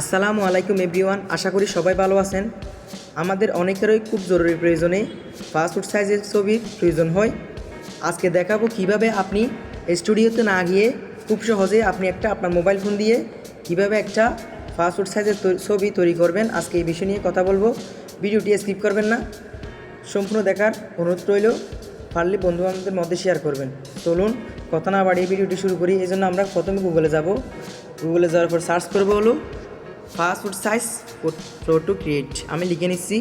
আসসালামু আলাইকুম এভরিওয়ান, আশা করি সবাই ভালো আছেন। আমাদের অনেকেরই খুব জরুরি প্রয়োজনে পাসপোর্ট সাইজের ছবির প্রয়োজন হয়। আজকে দেখাবো কিভাবে আপনি স্টুডিওতে না গিয়ে খুব সহজে আপনি আপনার মোবাইল ফোন দিয়ে কিভাবে একটা পাসপোর্ট সাইজের ছবি তৈরি করবেন। আজকে এই বিষয় নিয়ে কথা বলবো। ভিডিওটি স্কিপ করবেন না, সম্পূর্ণ দেখার অনুরোধ রইল। পারলে বন্ধুবান্ধবদের মধ্যে শেয়ার করবেন। চলুন কথা না বাড়িয়ে ভিডিওটি শুরু করি। এই জন্য আমরা প্রথমে গুগলে যাব। গুগলে যাওয়ার পর সার্চ করবো হলো পাসপোর্ট সাইজ ফটো ক্রিয়েট। আমি লিখে নিচ্ছি।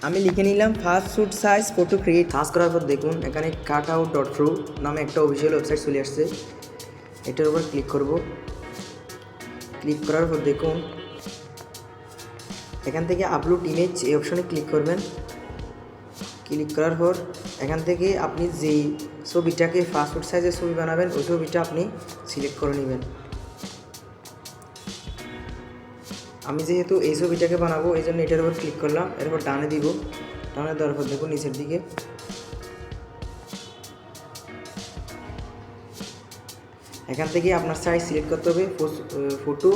আমি লিখে নিলাম passport size photo create. Search করার পর দেখুন এখানে cutout.pro নামে একটা অফিসিয়াল ওয়েবসাইট চলে আসছে। এটার উপর ক্লিক করব। ক্লিক করার পর দেখুন এখান থেকে আপলোড ইমেজ এই অপশনে ক্লিক করবেন। ক্লিক করার পর এখান থেকে আপনি যেই ছবিটাকে পাসপোর্ট সাইজের ছবি বানাবেন ওই ছবিটা আপনি সিলেক্ট করে নেবেন। আমি যেহেতু এই ছবিটাকে বানাবো এই জন্য এটার উপর ক্লিক করলাম। এরপর ডানে দিব। ডানে দেওয়ার পর দেখুন নিচের দিকে এখান থেকে আপনার সাইজ সিলেক্ট করতে হবে। ফটো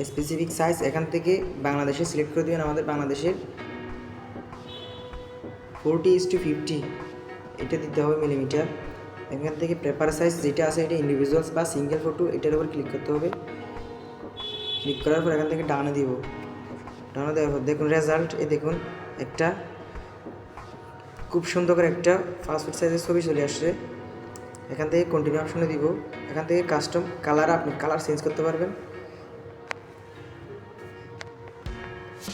স্পেসিফিক সাইজ এখান থেকে বাংলাদেশে সিলেক্ট করে দেবেন। আমাদের বাংলাদেশের 40:50 এটা দিতে হবে মিলিমিটার। এখান থেকে পেপার সাইজ যেটা আছে এটা ইন্ডিভিজুয়ালস বা সিঙ্গেল ফটো, এটার উপর ক্লিক করতে হবে। ক্লিক করার পর এখান থেকে ডানে দিব। ডানে দেওয়ার পর দেখুন রেজাল্ট, দেখুন একটা খুব সুন্দর করে একটা পাসপোর্ট সাইজের ছবি চলে আসছে। এখান থেকে কন্টিনিউ অপশনে দিব। এখান থেকে কাস্টম কালার, আপনি কালার চেঞ্জ করতে পারবেন।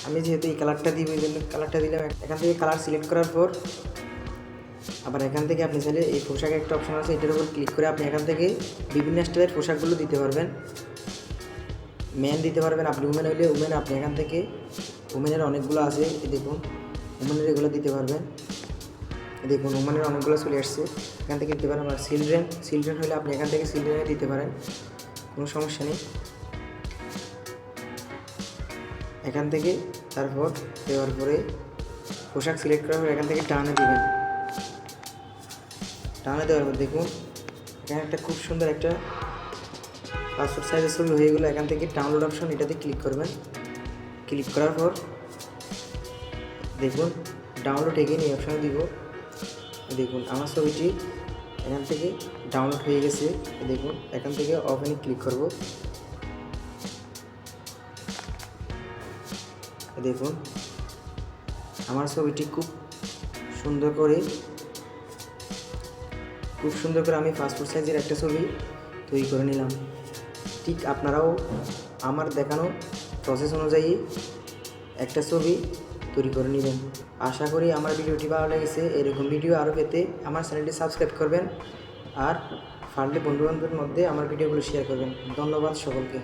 আমি যেহেতু এই কালারটা দিব এই জন্য কালারটা দিলাম। এখান থেকে কালার সিলেক্ট করার পর আবার এখান থেকে আপনি চাইলে এই পোশাকের একটা অপশন আছে, এটার উপর ক্লিক করে আপনি এখান থেকে বিভিন্ন স্টাইলের পোশাকগুলো দিতে পারবেন। মেন দিতে পারবেন, আপনি উমেন হইলে উমেন, আপনি এখান থেকে উমেনের অনেকগুলো আছে দেখুন, উমেনের এগুলো দিতে পারবেন। দেখুন উমেনের অনেকগুলো চলে আসছে, এখান থেকে দিতে পারেন। আর চিলড্রেন হলে আপনি এখান থেকে চিলড্রেনে দিতে পারেন, কোনো সমস্যা নেই। এখান থেকে তারপর দেওয়ার পরে পোশাক সিলেক্ট করার পর এখান থেকে টানে দেবেন। টানে দেওয়ার পর দেখুন এখানে একটা খুব সুন্দর একটা পাসপোর্ট সাইজের ছবি হয়ে গেলো। এখান থেকে ডাউনলোড অপশন এটাতে ক্লিক করবেন। ক্লিক করার পর দেখুন ডাউনলোড এগেইন এই অপশানে দিব। দেখুন আমার ছবিটি এখান থেকে ডাউনলোড হয়ে গেছে। দেখুন এখান থেকে ওপেনে ক্লিক করব। দেখুন আমার ছবিটি খুব সুন্দর করে আমি পাসপোর্ট সাইজের একটা ছবি তৈরি করে নিলাম। ঠিক আপনারাও আমার দেখানো প্রসেস অনুযায়ী একটা ছবি তৈরি করে নেবেন। আশা করি আমার ভিডিওটি ভালো লেগেছে। এরকম ভিডিও আরও পেতে আমার চ্যানেলটি সাবস্ক্রাইব করবেন আর পারলে বন্ধুবান্ধবের মধ্যে আমার ভিডিওগুলো শেয়ার করবেন। ধন্যবাদ সকলকে।